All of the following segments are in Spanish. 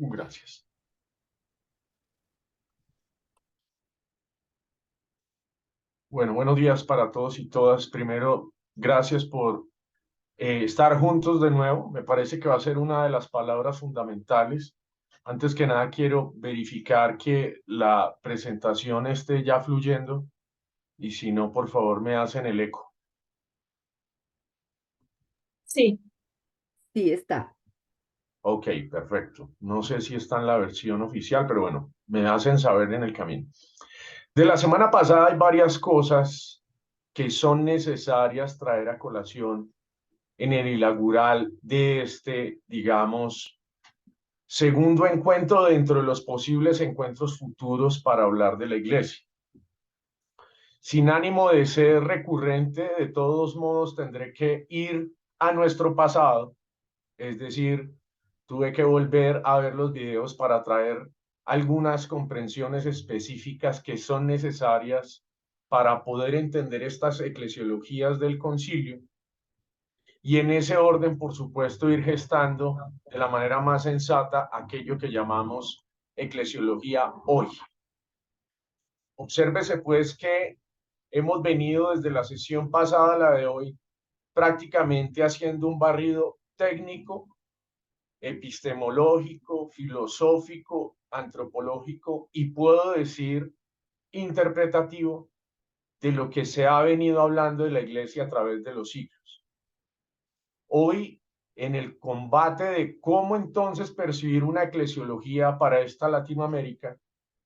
Gracias. Bueno, buenos días para todos y todas. Primero, gracias por estar juntos de nuevo. Me parece que va a ser una de las palabras fundamentales. Antes que nada, quiero verificar que la presentación esté ya fluyendo y si no, por favor, me hacen el eco. Sí, Sí, está. Ok, perfecto. No sé si está en la versión oficial, pero bueno, me hacen saber en el camino. De la semana pasada hay varias cosas que son necesarias traer a colación en el inaugural de este, digamos, segundo encuentro dentro de los posibles encuentros futuros para hablar de la iglesia. Sin ánimo de ser recurrente, de todos modos tendré que ir a nuestro pasado, es decir, tuve que volver a ver los videos para traer algunas comprensiones específicas que son necesarias para poder entender estas eclesiologías del concilio y en ese orden, por supuesto, ir gestando de la manera más sensata aquello que llamamos eclesiología hoy. Obsérvese pues que hemos venido desde la sesión pasada a la de hoy prácticamente haciendo un barrido técnico, epistemológico, filosófico, antropológico y puedo decir interpretativo de lo que se ha venido hablando de la iglesia a través de los siglos. Hoy, en el combate de cómo entonces percibir una eclesiología para esta Latinoamérica,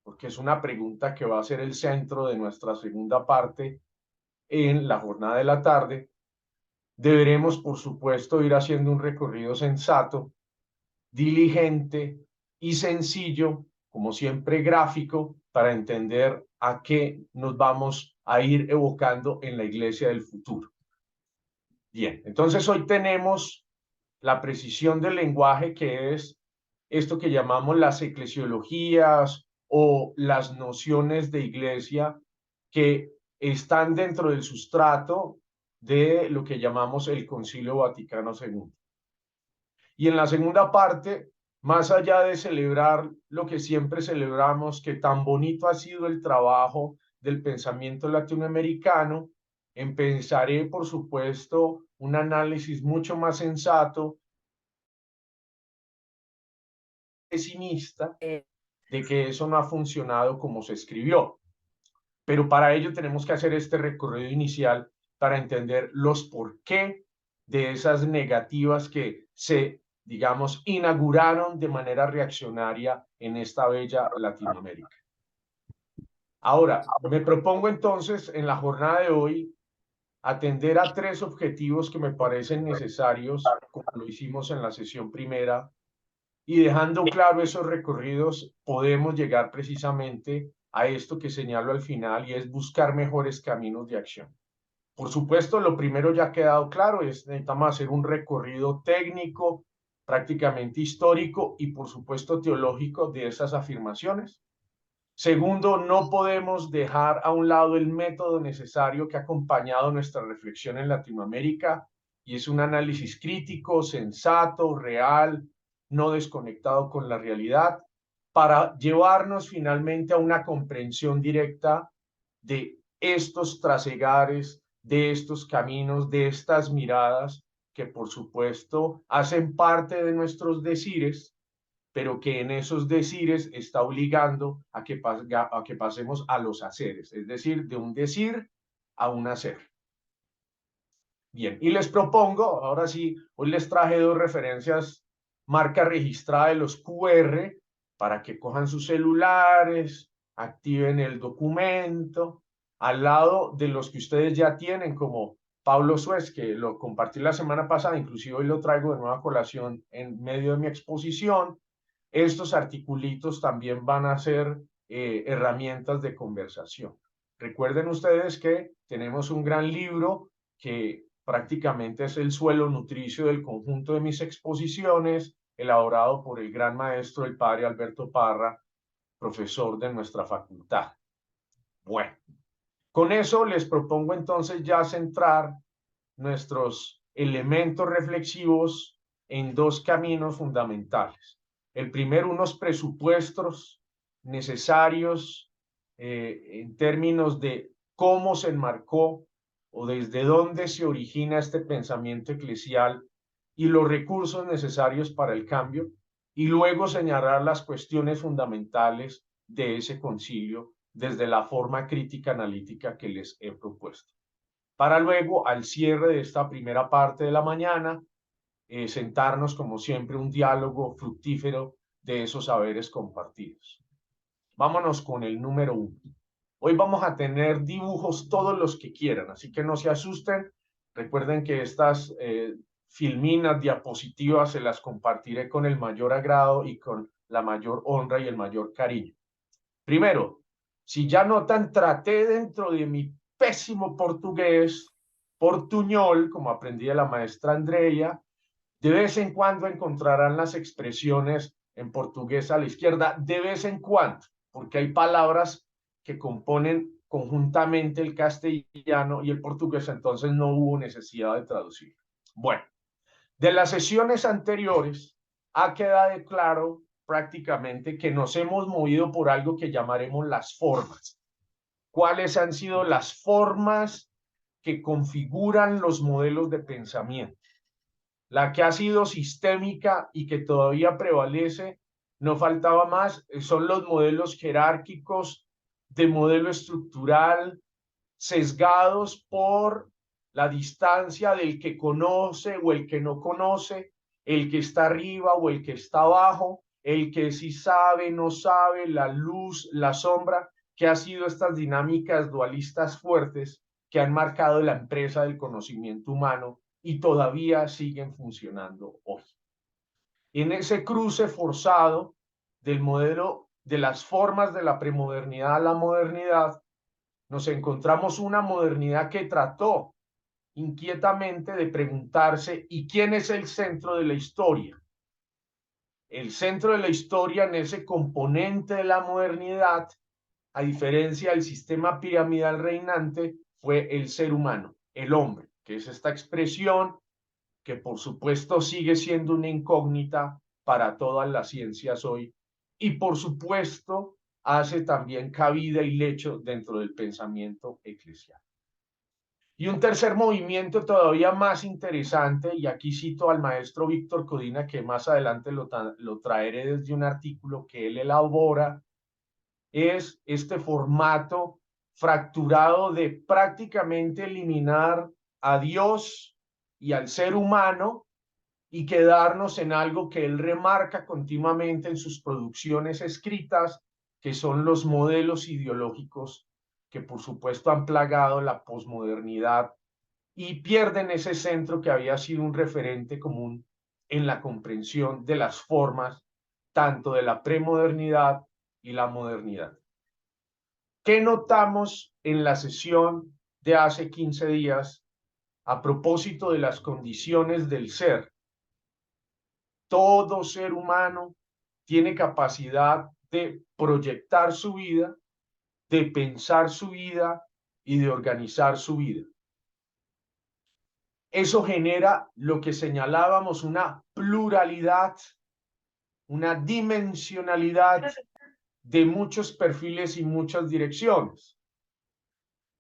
porque es una pregunta que va a ser el centro de nuestra segunda parte en la jornada de la tarde, deberemos, por supuesto, ir haciendo un recorrido sensato, diligente y sencillo, como siempre gráfico, para entender a qué nos vamos a ir evocando en la iglesia del futuro. Bien, entonces hoy tenemos la precisión del lenguaje, que es esto que llamamos las eclesiologías o las nociones de iglesia que están dentro del sustrato de lo que llamamos el Concilio Vaticano II. Y en la segunda parte, más allá de celebrar lo que siempre celebramos, que tan bonito ha sido el trabajo del pensamiento latinoamericano, empezaré, por supuesto, un análisis mucho más sensato, pesimista, de que eso no ha funcionado como se escribió. Pero para ello tenemos que hacer este recorrido inicial para entender los por qué de esas negativas que se, digamos, inauguraron de manera reaccionaria en esta bella Latinoamérica. Ahora, me propongo entonces en la jornada de hoy atender a tres objetivos que me parecen necesarios, como lo hicimos en la sesión primera, y dejando claro esos recorridos, podemos llegar precisamente a esto que señalo al final y es buscar mejores caminos de acción. Por supuesto, lo primero ya ha quedado claro, es necesitamos hacer un recorrido técnico, prácticamente histórico y por supuesto teológico de esas afirmaciones. Segundo, no podemos dejar a un lado el método necesario que ha acompañado nuestra reflexión en Latinoamérica y es un análisis crítico, sensato, real, no desconectado con la realidad, para llevarnos finalmente a una comprensión directa de estos trasegares, de estos caminos, de estas miradas que por supuesto hacen parte de nuestros decires, pero que en esos decires está obligando a que pasemos a los haceres, es decir, de un decir a un hacer. Bien, y les propongo, ahora sí, hoy les traje dos referencias, marca registrada de los QR, para que cojan sus celulares, activen el documento, al lado de los que ustedes ya tienen, como Pablo Suez, que lo compartí la semana pasada, inclusive hoy lo traigo de nueva colación en medio de mi exposición. Estos articulitos también van a ser herramientas de conversación. Recuerden ustedes que tenemos un gran libro que prácticamente es el suelo nutricio del conjunto de mis exposiciones, elaborado por el gran maestro, el padre Alberto Parra, profesor de nuestra facultad. Bueno, con eso les propongo entonces ya centrar nuestros elementos reflexivos en dos caminos fundamentales. El primero, unos presupuestos necesarios en términos de cómo se enmarcó o desde dónde se origina este pensamiento eclesial y los recursos necesarios para el cambio, y luego señalar las cuestiones fundamentales de ese concilio desde la forma crítica analítica que les he propuesto. Para luego, al cierre de esta primera parte de la mañana, sentarnos como siempre un diálogo fructífero de esos saberes compartidos. Vámonos con el número 1. Hoy vamos a tener dibujos todos los que quieran, así que no se asusten. Recuerden que estas filminas, diapositivas, se las compartiré con el mayor agrado y con la mayor honra y el mayor cariño. Primero, si ya notan, traté dentro de mi pésimo portugués, portuñol, como aprendí de la maestra Andrea, de vez en cuando encontrarán las expresiones en portugués a la izquierda, de vez en cuando, porque hay palabras que componen conjuntamente el castellano y el portugués, entonces no hubo necesidad de traducir. Bueno, de las sesiones anteriores ha quedado claro prácticamente que nos hemos movido por algo que llamaremos las formas. ¿Cuáles han sido las formas que configuran los modelos de pensamiento? La que ha sido sistémica y que todavía prevalece, no faltaba más, son los modelos jerárquicos de modelo estructural sesgados por la distancia del que conoce o el que no conoce, el que está arriba o el que está abajo, el que sí sabe, no sabe, la luz, la sombra, que ha sido estas dinámicas dualistas fuertes que han marcado la empresa del conocimiento humano y todavía siguen funcionando hoy. En ese cruce forzado del modelo de las formas de la premodernidad a la modernidad, nos encontramos una modernidad que trató inquietamente de preguntarse ¿y quién es el centro de la historia? El centro de la historia en ese componente de la modernidad, a diferencia del sistema piramidal reinante, fue el ser humano, el hombre, que es esta expresión que por supuesto sigue siendo una incógnita para todas las ciencias hoy y por supuesto hace también cabida y lecho dentro del pensamiento eclesial. Y un tercer movimiento todavía más interesante, y aquí cito al maestro Víctor Codina, que más adelante lo traeré desde un artículo que él elabora, es este formato fracturado de prácticamente eliminar a Dios y al ser humano y quedarnos en algo que él remarca continuamente en sus producciones escritas, que son los modelos ideológicos que por supuesto han plagado la posmodernidad y pierden ese centro que había sido un referente común en la comprensión de las formas tanto de la premodernidad y la modernidad. ¿Qué notamos en la sesión de hace 15 días a propósito de las condiciones del ser? Todo ser humano tiene capacidad de proyectar su vida, de pensar su vida y de organizar su vida. Eso genera lo que señalábamos, una pluralidad, una dimensionalidad de muchos perfiles y muchas direcciones,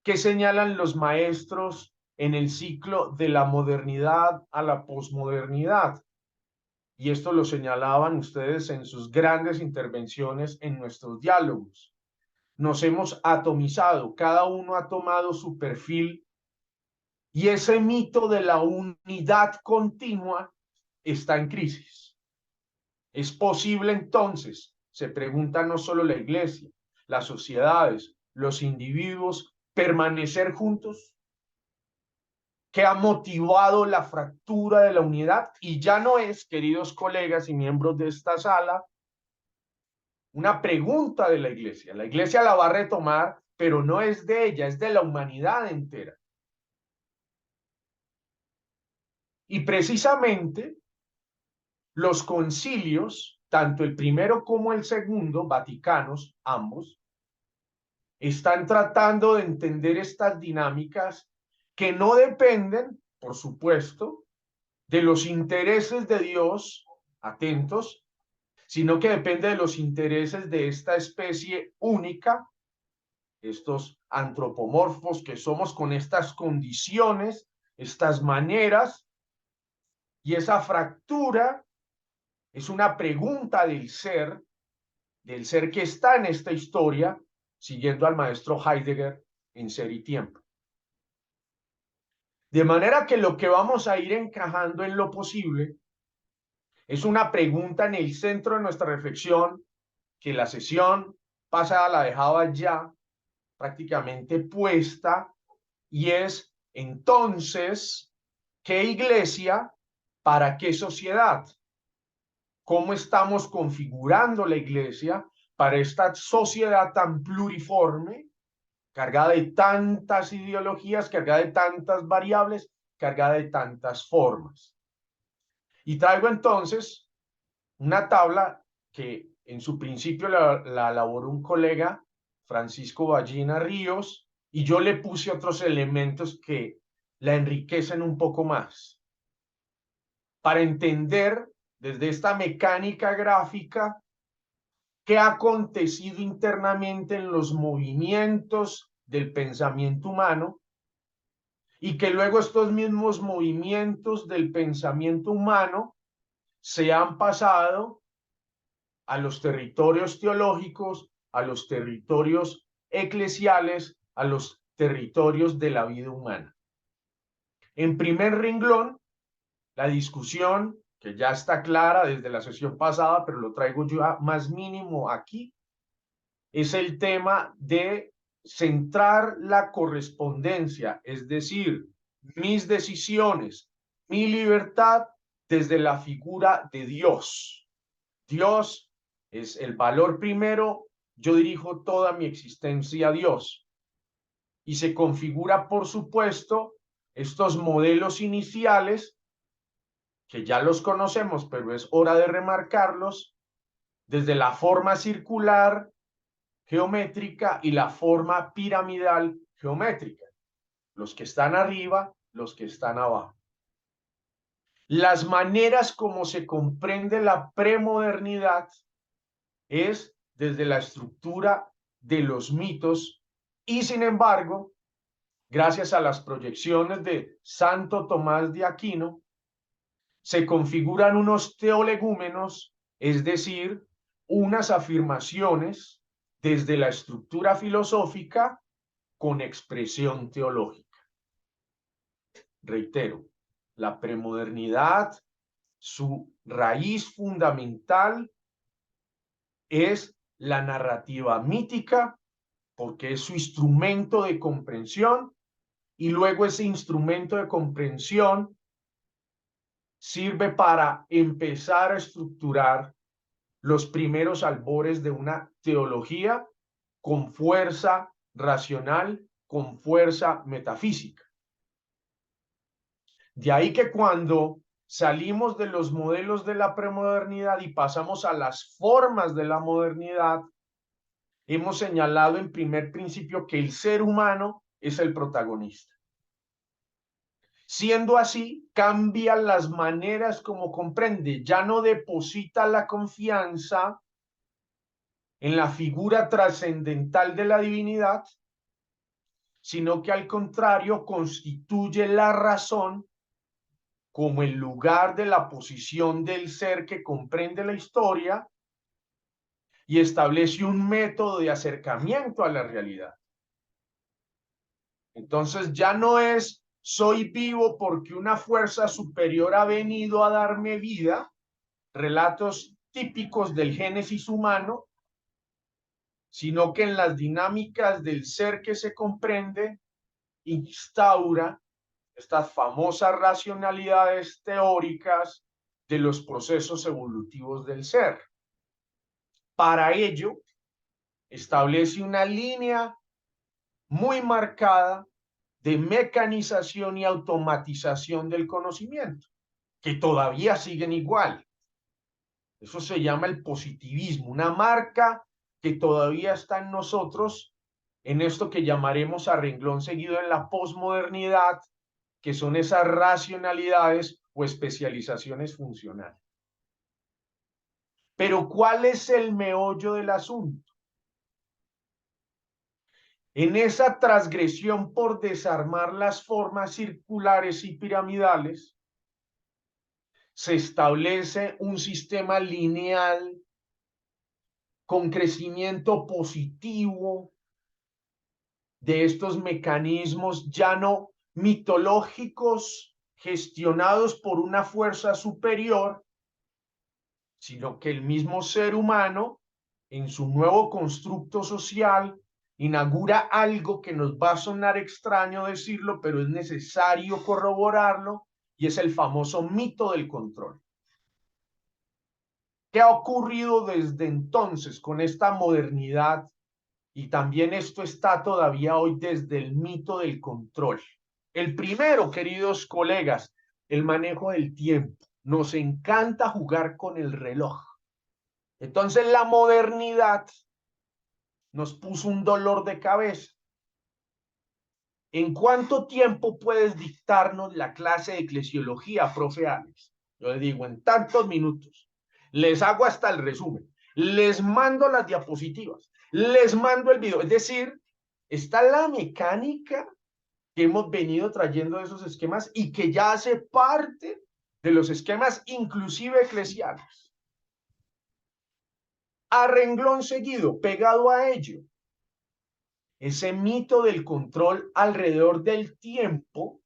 que señalan los maestros en el ciclo de la modernidad a la posmodernidad. Y esto lo señalaban ustedes en sus grandes intervenciones en nuestros diálogos. Nos hemos atomizado, cada uno ha tomado su perfil y ese mito de la unidad continua está en crisis. ¿Es posible entonces, se pregunta no solo la iglesia, las sociedades, los individuos, permanecer juntos? ¿Qué ha motivado la fractura de la unidad? Y ya no es, queridos colegas y miembros de esta sala, una pregunta de la iglesia. La iglesia la va a retomar, pero no es de ella, es de la humanidad entera. Y precisamente los concilios, tanto el primero como el segundo, vaticanos, ambos, están tratando de entender estas dinámicas que no dependen, por supuesto, de los intereses de Dios, atentos, sino que depende de los intereses de esta especie única, estos antropomorfos que somos con estas condiciones, estas maneras, y esa fractura es una pregunta del ser que está en esta historia, siguiendo al maestro Heidegger en Ser y Tiempo. De manera que lo que vamos a ir encajando en lo posible es una pregunta en el centro de nuestra reflexión que la sesión pasada la dejaba ya prácticamente puesta, y es entonces, ¿qué iglesia para qué sociedad? ¿Cómo estamos configurando la iglesia para esta sociedad tan pluriforme, cargada de tantas ideologías, cargada de tantas variables, cargada de tantas formas? Y traigo entonces una tabla que en su principio la elaboró un colega, Francisco Ballina Ríos, y yo le puse otros elementos que la enriquecen un poco más, para entender desde esta mecánica gráfica qué ha acontecido internamente en los movimientos del pensamiento humano, y que luego estos mismos movimientos del pensamiento humano se han pasado a los territorios teológicos, a los territorios eclesiales, a los territorios de la vida humana. En primer renglón, la discusión, que ya está clara desde la sesión pasada, pero lo traigo yo más mínimo aquí, es el tema de centrar la correspondencia, es decir, mis decisiones, mi libertad desde la figura de Dios. Dios es el valor primero, yo dirijo toda mi existencia a Dios. Y se configura, por supuesto, estos modelos iniciales, que ya los conocemos, pero es hora de remarcarlos, desde la forma circular geométrica y la forma piramidal geométrica. Los que están arriba, los que están abajo. Las maneras como se comprende la premodernidad es desde la estructura de los mitos, y sin embargo, gracias a las proyecciones de Santo Tomás de Aquino, se configuran unos teolegúmenos, es decir, unas afirmaciones desde la estructura filosófica con expresión teológica. Reitero, la premodernidad, su raíz fundamental es la narrativa mítica, porque es su instrumento de comprensión, y luego ese instrumento de comprensión sirve para empezar a estructurar los primeros albores de una teología con fuerza racional, con fuerza metafísica. De ahí que cuando salimos de los modelos de la premodernidad y pasamos a las formas de la modernidad, hemos señalado en primer principio que el ser humano es el protagonista. Siendo así, cambian las maneras como comprende, ya no deposita la confianza en la figura trascendental de la divinidad, sino que al contrario constituye la razón como el lugar de la posición del ser que comprende la historia y establece un método de acercamiento a la realidad. Entonces ya no es soy vivo porque una fuerza superior ha venido a darme vida, relatos típicos del génesis humano, sino que en las dinámicas del ser que se comprende, instaura estas famosas racionalidades teóricas de los procesos evolutivos del ser. Para ello, establece una línea muy marcada de mecanización y automatización del conocimiento, que todavía siguen igual. Eso se llama el positivismo, una marca que todavía está en nosotros, en esto que llamaremos a renglón seguido en la posmodernidad, que son esas racionalidades o especializaciones funcionales. Pero ¿cuál es el meollo del asunto? En esa transgresión por desarmar las formas circulares y piramidales, se establece un sistema lineal con crecimiento positivo de estos mecanismos ya no mitológicos gestionados por una fuerza superior, sino que el mismo ser humano, en su nuevo constructo social, inaugura algo que nos va a sonar extraño decirlo, pero es necesario corroborarlo, y es el famoso mito del control. ¿Qué ha ocurrido desde entonces con esta modernidad? Y también esto está todavía hoy desde el mito del control. El primero, queridos colegas, el manejo del tiempo. Nos encanta jugar con el reloj. Entonces la modernidad nos puso un dolor de cabeza. ¿En cuánto tiempo puedes dictarnos la clase de eclesiología, profe Alex? Yo le digo, en tantos minutos. Les hago hasta el resumen. Les mando las diapositivas. Les mando el video. Es decir, está la mecánica que hemos venido trayendo de esos esquemas y que ya hace parte de los esquemas inclusive eclesiales. A renglón seguido, pegado a ello, ese mito del control alrededor del tiempo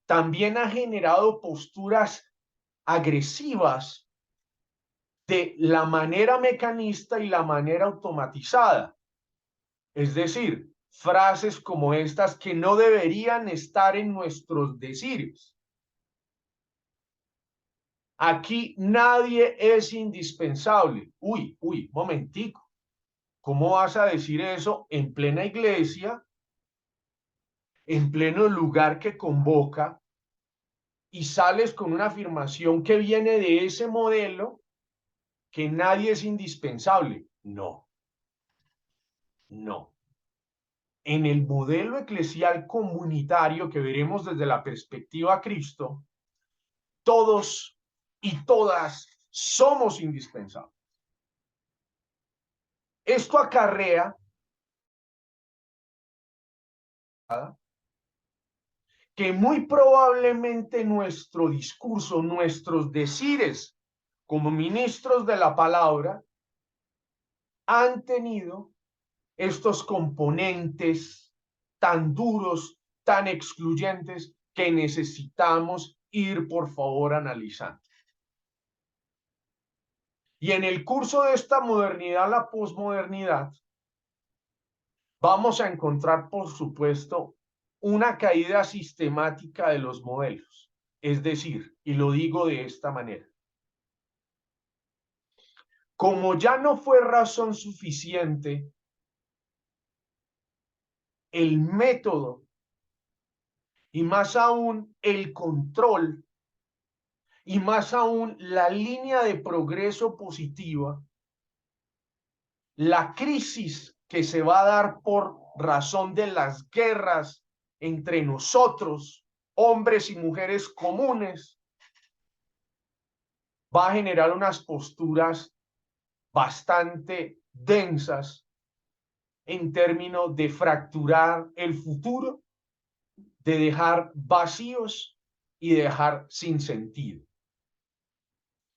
también ha generado posturas agresivas de la manera mecanista y la manera automatizada. Es decir, frases como estas que no deberían estar en nuestros decires. Aquí nadie es indispensable. Uy, momentico. ¿Cómo vas a decir eso en plena iglesia, en pleno lugar que convoca, y sales con una afirmación que viene de ese modelo, que nadie es indispensable? No, no. En el modelo eclesial comunitario que veremos desde la perspectiva Cristo, todos y todas somos indispensables. Esto acarrea que muy probablemente nuestro discurso, nuestros decires como ministros de la palabra, han tenido estos componentes tan duros, tan excluyentes, que necesitamos ir, por favor, analizando. Y en el curso de esta modernidad, la posmodernidad, vamos a encontrar, por supuesto, una caída sistemática de los modelos. Es decir, y lo digo de esta manera, como ya no fue razón suficiente el método y más aún el control y más aún la línea de progreso positiva, la crisis que se va a dar por razón de las guerras entre nosotros, hombres y mujeres comunes, va a generar unas posturas bastante densas en términos de fracturar el futuro, de dejar vacíos y dejar sin sentido.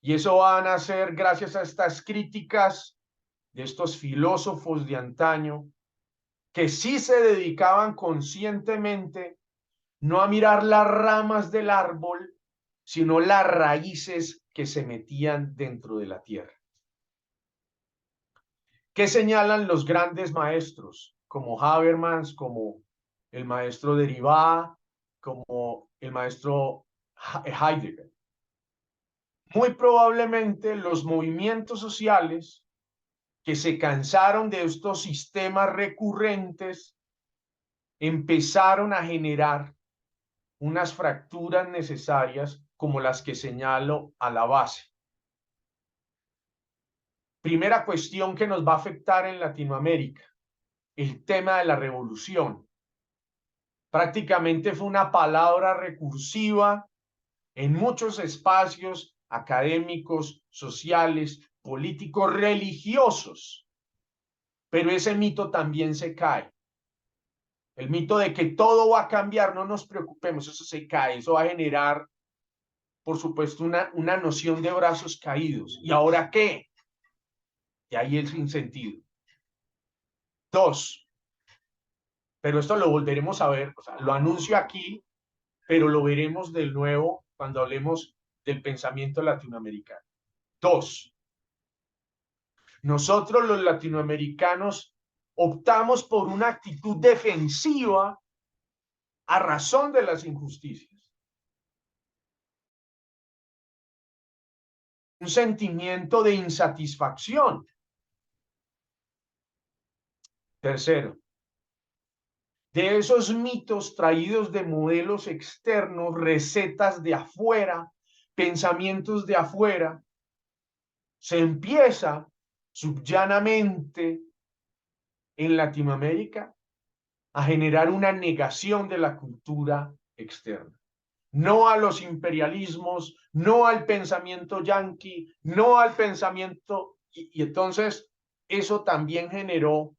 Y eso van a ser gracias a estas críticas de estos filósofos de antaño que sí se dedicaban conscientemente no a mirar las ramas del árbol, sino las raíces que se metían dentro de la tierra. ¿Qué señalan los grandes maestros como Habermas, como el maestro Derrida, como el maestro Heidegger? Muy probablemente los movimientos sociales que se cansaron de estos sistemas recurrentes empezaron a generar unas fracturas necesarias como las que señalo a la base. Primera cuestión que nos va a afectar en Latinoamérica, el tema de la revolución. Prácticamente fue una palabra recursiva en muchos espacios académicos, sociales, políticos, religiosos. Pero ese mito también se cae. El mito de que todo va a cambiar, no nos preocupemos, eso se cae, eso va a generar, por supuesto, una noción de brazos caídos. ¿Y ahora qué? Y ahí el sinsentido. Dos, pero esto lo volveremos a ver, o sea, lo anuncio aquí, pero lo veremos de nuevo cuando hablemos del pensamiento latinoamericano. Dos, nosotros los latinoamericanos optamos por una actitud defensiva a razón de las injusticias. Un sentimiento de insatisfacción. Tercero, de esos mitos traídos de modelos externos, recetas de afuera, pensamientos de afuera, se empieza subllanamente en Latinoamérica a generar una negación de la cultura externa. No a los imperialismos, no al pensamiento yanqui, no al pensamiento... Y entonces eso también generó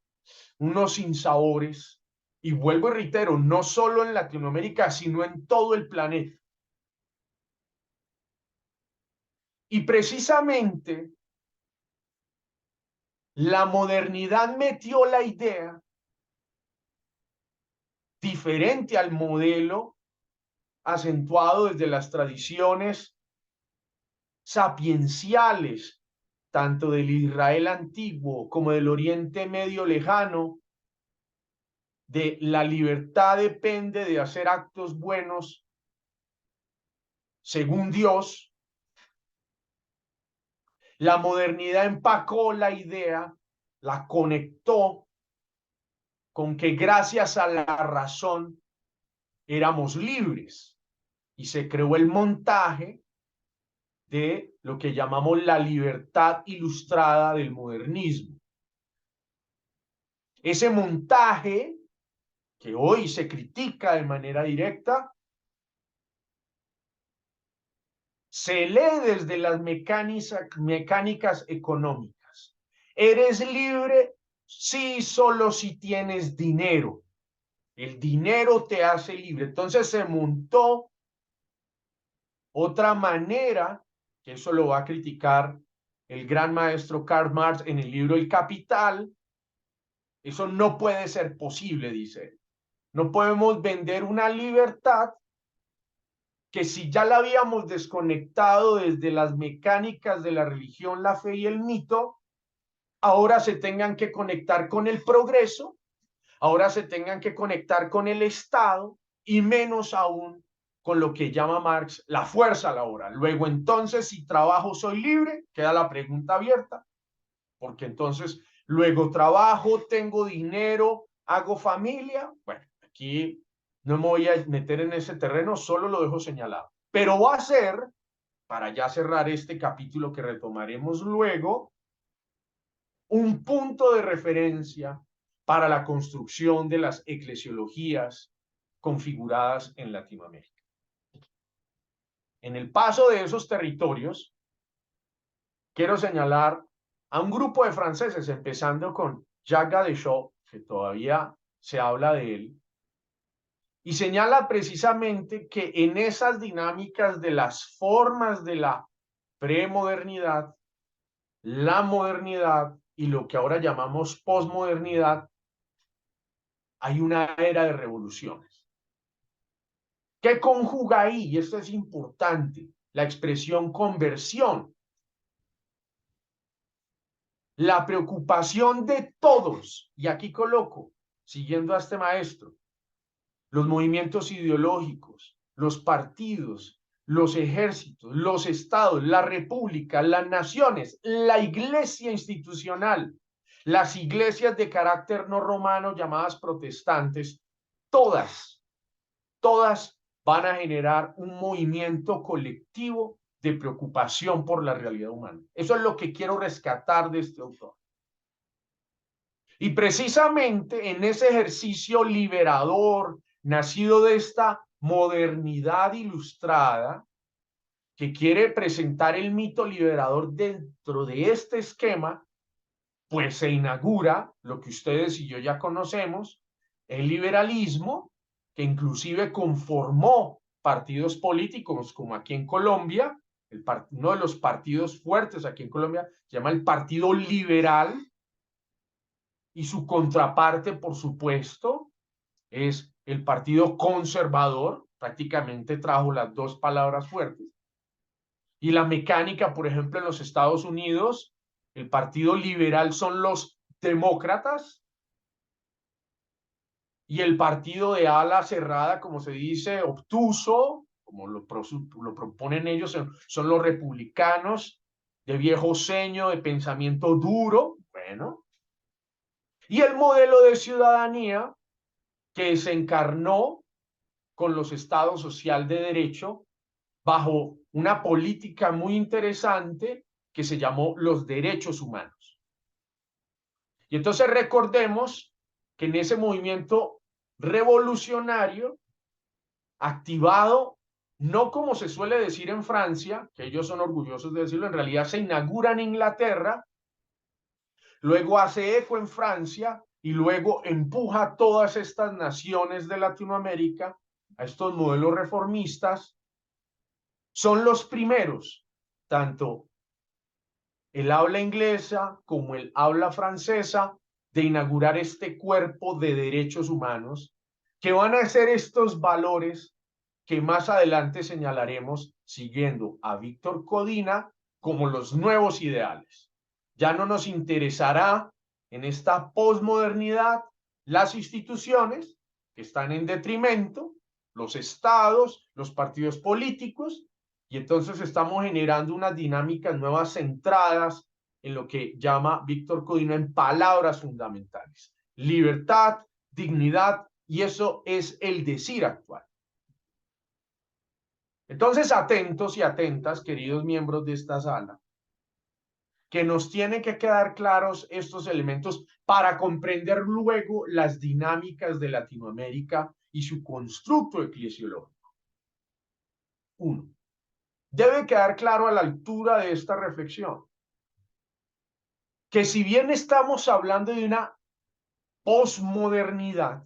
unos sinsabores. Y vuelvo y reitero, no solo en Latinoamérica, sino en todo el planeta. Y precisamente la modernidad metió la idea diferente al modelo acentuado desde las tradiciones sapienciales, tanto del Israel antiguo como del Oriente Medio lejano, de la libertad depende de hacer actos buenos según Dios. La modernidad empacó la idea, la conectó con que gracias a la razón éramos libres y se creó el montaje de lo que llamamos la libertad ilustrada del modernismo. Ese montaje que hoy se critica de manera directa se lee desde las mecánicas económicas. Eres libre sí, solo si tienes dinero. El dinero te hace libre. Entonces se montó otra manera, que eso lo va a criticar el gran maestro Karl Marx en el libro El Capital. Eso no puede ser posible, dice. No podemos vender una libertad que si ya la habíamos desconectado desde las mecánicas de la religión, la fe y el mito, ahora se tengan que conectar con el progreso, ahora se tengan que conectar con el Estado y menos aún con lo que llama Marx la fuerza laboral. Luego entonces, si trabajo soy libre, queda la pregunta abierta, porque entonces luego trabajo, tengo dinero, hago familia. Bueno, aquí no me voy a meter en ese terreno, solo lo dejo señalado. Pero va a ser, para ya cerrar este capítulo que retomaremos luego, un punto de referencia para la construcción de las eclesiologías configuradas en Latinoamérica. En el paso de esos territorios, quiero señalar a un grupo de franceses, empezando con Jacques Gadechot, que todavía se habla de él, y señala precisamente que en esas dinámicas de las formas de la premodernidad, la modernidad y lo que ahora llamamos posmodernidad, hay una era de revoluciones. ¿Qué conjuga ahí? Y esto es importante, la expresión conversión. La preocupación de todos, y aquí coloco, siguiendo a este maestro, los movimientos ideológicos, los partidos, los ejércitos, los estados, la república, las naciones, la iglesia institucional, las iglesias de carácter no romano llamadas protestantes, todas van a generar un movimiento colectivo de preocupación por la realidad humana. Eso es lo que quiero rescatar de este autor. Y precisamente en ese ejercicio liberador, nacido de esta modernidad ilustrada, que quiere presentar el mito liberador dentro de este esquema, pues se inaugura lo que ustedes y yo ya conocemos, el liberalismo, que inclusive conformó partidos políticos, como aquí en Colombia, uno de los partidos fuertes aquí en Colombia se llama el Partido Liberal, y su contraparte, por supuesto, es el Partido Conservador, prácticamente trajo las dos palabras fuertes. Y la mecánica, por ejemplo, en los Estados Unidos, el Partido Liberal son los demócratas, y el partido de ala cerrada, como se dice, obtuso, como lo proponen ellos, son los republicanos de viejo ceño, de pensamiento duro. Bueno, y el modelo de ciudadanía que se encarnó con los estados social de derecho bajo una política muy interesante que se llamó los derechos humanos. Y entonces recordemos que en ese movimiento revolucionario, activado, no como se suele decir en Francia, que ellos son orgullosos de decirlo, en realidad se inaugura en Inglaterra, luego hace eco en Francia y luego empuja a todas estas naciones de Latinoamérica a estos modelos reformistas. Son los primeros, tanto el habla inglesa como el habla francesa, de inaugurar este cuerpo de derechos humanos, que van a ser estos valores que más adelante señalaremos siguiendo a Víctor Codina como los nuevos ideales. Ya no nos interesará en esta posmodernidad las instituciones que están en detrimento, los estados, los partidos políticos, y entonces estamos generando unas dinámicas nuevas centradas en lo que llama Víctor Codina en palabras fundamentales: libertad, dignidad, y eso es el decir actual. Entonces, atentos y atentas, queridos miembros de esta sala, que nos tienen que quedar claros estos elementos para comprender luego las dinámicas de Latinoamérica y su constructo eclesiológico. Uno, debe quedar claro a la altura de esta reflexión que si bien estamos hablando de una posmodernidad,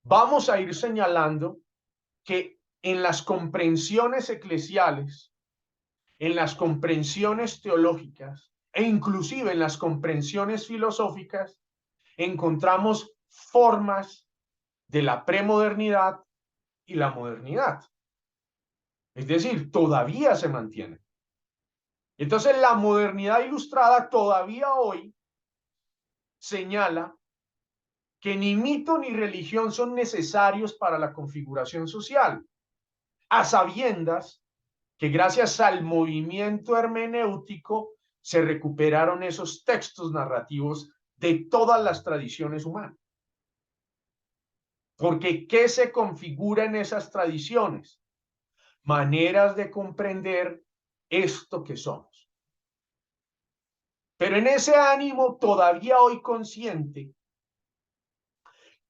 vamos a ir señalando que en las comprensiones eclesiales, en las comprensiones teológicas e inclusive en las comprensiones filosóficas, encontramos formas de la premodernidad y la modernidad. Es decir, todavía se mantiene. Entonces, la modernidad ilustrada todavía hoy señala que ni mito ni religión son necesarios para la configuración social, a sabiendas que gracias al movimiento hermenéutico se recuperaron esos textos narrativos de todas las tradiciones humanas. Porque ¿qué se configura en esas tradiciones? Maneras de comprender esto que somos. Pero en ese ánimo todavía hoy consciente,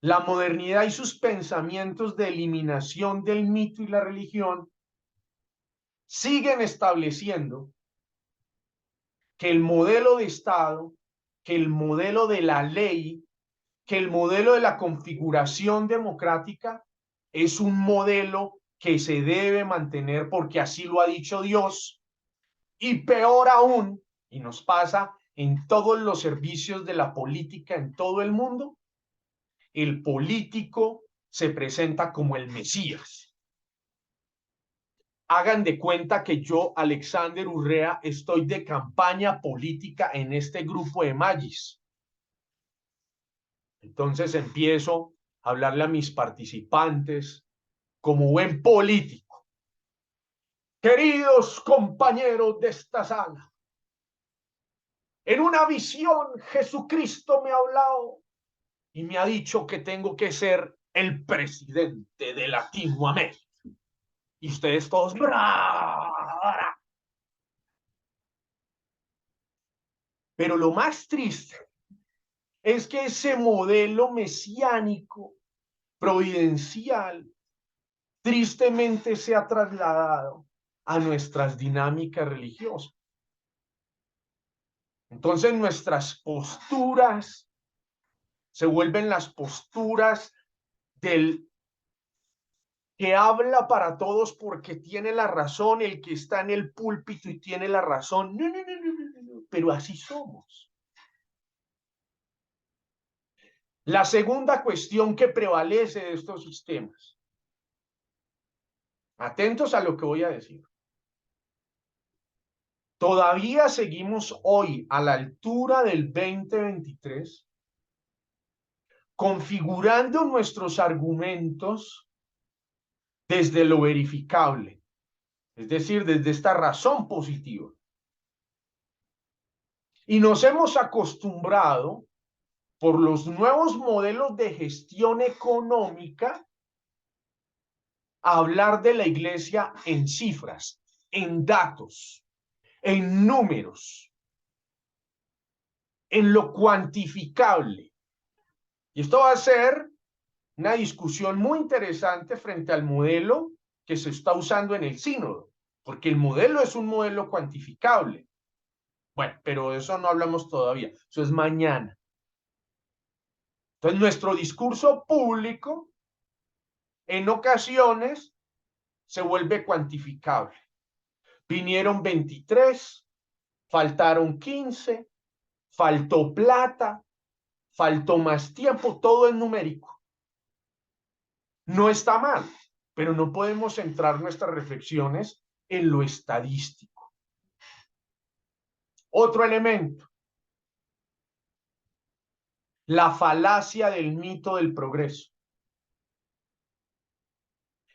la modernidad y sus pensamientos de eliminación del mito y la religión siguen estableciendo que el modelo de Estado, que el modelo de la ley, que el modelo de la configuración democrática es un modelo que se debe mantener porque así lo ha dicho Dios. Y peor aún, y nos pasa en todos los servicios de la política en todo el mundo, el político se presenta como el Mesías. Hagan de cuenta que yo, Alexander Urrea, estoy de campaña política en este grupo de Magis. Entonces empiezo a hablarle a mis participantes como buen político. Queridos compañeros de esta sala, en una visión Jesucristo me ha hablado y me ha dicho que tengo que ser el presidente de Latinoamérica. Y ustedes todos... Pero lo más triste es que ese modelo mesiánico, providencial, tristemente se ha trasladado a nuestras dinámicas religiosas. Entonces nuestras posturas se vuelven las posturas del que habla para todos porque tiene la razón, el que está en el púlpito y tiene la razón. No, no, no, no, no, no. Pero así somos. La segunda cuestión que prevalece de estos sistemas. Atentos a lo que voy a decir. Todavía seguimos hoy a la altura del 2023 configurando nuestros argumentos desde lo verificable, es decir, desde esta razón positiva. Y nos hemos acostumbrado por los nuevos modelos de gestión económica a hablar de la iglesia en cifras, en datos, en números, en lo cuantificable. Y esto va a ser una discusión muy interesante frente al modelo que se está usando en el sínodo, porque el modelo es un modelo cuantificable. Bueno, pero de eso no hablamos todavía, eso es mañana. Entonces, nuestro discurso público en ocasiones se vuelve cuantificable. Vinieron 23, faltaron 15, faltó plata, faltó más tiempo, todo es numérico. No está mal, pero no podemos centrar nuestras reflexiones en lo estadístico. Otro elemento, la falacia del mito del progreso,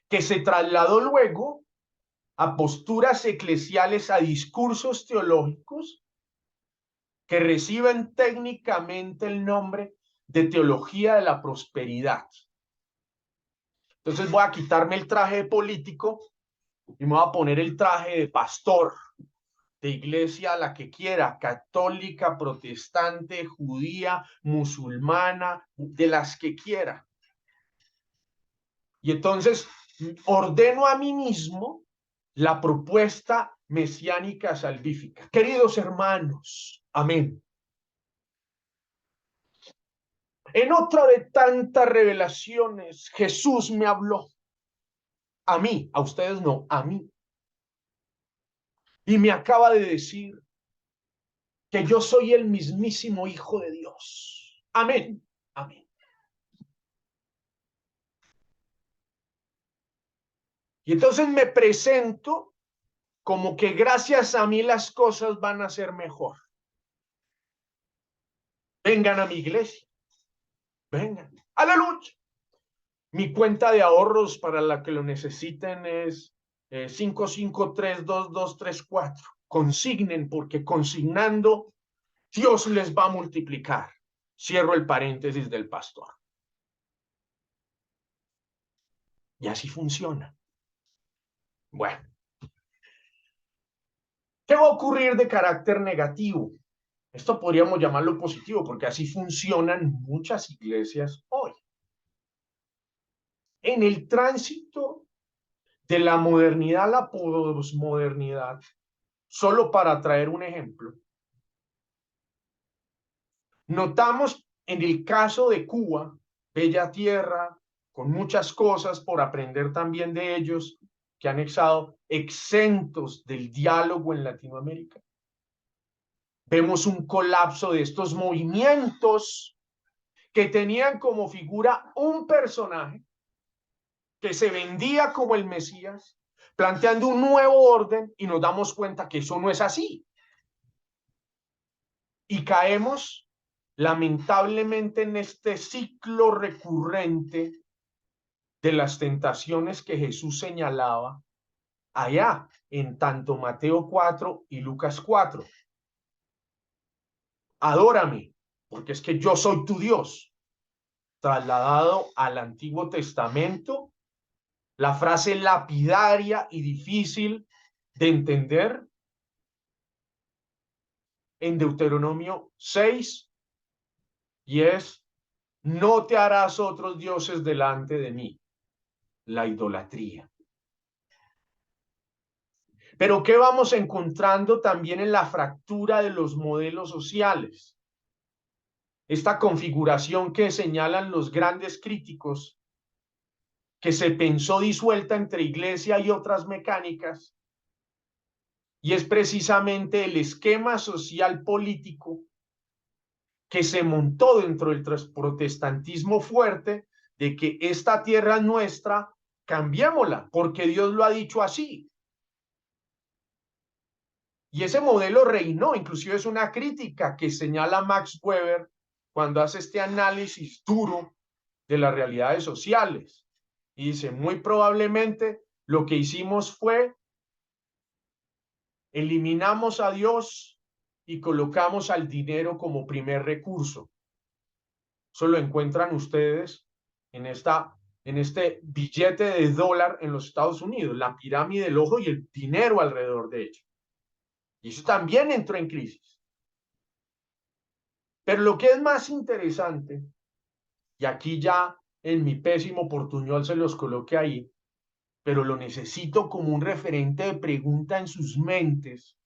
que se trasladó luego a posturas eclesiales, a discursos teológicos que reciben técnicamente el nombre de teología de la prosperidad. Entonces voy a quitarme el traje de político y me voy a poner el traje de pastor, de iglesia, la que quiera, católica, protestante, judía, musulmana, de las que quiera. Y entonces ordeno a mí mismo la propuesta mesiánica salvífica. Queridos hermanos, amén. En otra de tantas revelaciones, Jesús me habló. A mí, a ustedes no, a mí. Y me acaba de decir que yo soy el mismísimo Hijo de Dios. Amén, amén. Y entonces me presento como que gracias a mí las cosas van a ser mejor. Vengan a mi iglesia. Vengan. Aleluya. Mi cuenta de ahorros para la que lo necesiten es 5532234. Consignen, porque consignando Dios les va a multiplicar. Cierro el paréntesis del pastor. Y así funciona. Bueno, ¿qué va a ocurrir de carácter negativo? Esto podríamos llamarlo positivo, porque así funcionan muchas iglesias hoy. En el tránsito de la modernidad a la posmodernidad, solo para traer un ejemplo, notamos en el caso de Cuba, bella tierra, con muchas cosas por aprender también de ellos, que han estado exentos del diálogo en Latinoamérica. Vemos un colapso de estos movimientos que tenían como figura un personaje que se vendía como el Mesías, planteando un nuevo orden, y nos damos cuenta que eso no es así. Y caemos lamentablemente en este ciclo recurrente de las tentaciones que Jesús señalaba allá en tanto Mateo 4 y Lucas 4. Adórame, porque es que yo soy tu Dios. Trasladado al Antiguo Testamento, la frase lapidaria y difícil de entender en Deuteronomio 6, y es: no te harás otros dioses delante de mí. La idolatría. Pero ¿qué vamos encontrando también en la fractura de los modelos sociales? Esta configuración que señalan los grandes críticos, que se pensó disuelta entre iglesia y otras mecánicas, y es precisamente el esquema social político que se montó dentro del protestantismo fuerte de que esta tierra es nuestra, cambiémosla, porque Dios lo ha dicho así. Y ese modelo reinó, inclusive es una crítica que señala Max Weber cuando hace este análisis duro de las realidades sociales. Y dice, muy probablemente lo que hicimos fue eliminamos a Dios y colocamos al dinero como primer recurso. Eso lo encuentran ustedes en este billete de dólar en los Estados Unidos, la pirámide del ojo y el dinero alrededor de ello. Y eso también entró en crisis. Pero lo que es más interesante, y aquí ya en mi pésimo portuñol se los coloque ahí, pero lo necesito como un referente de pregunta en sus mentes.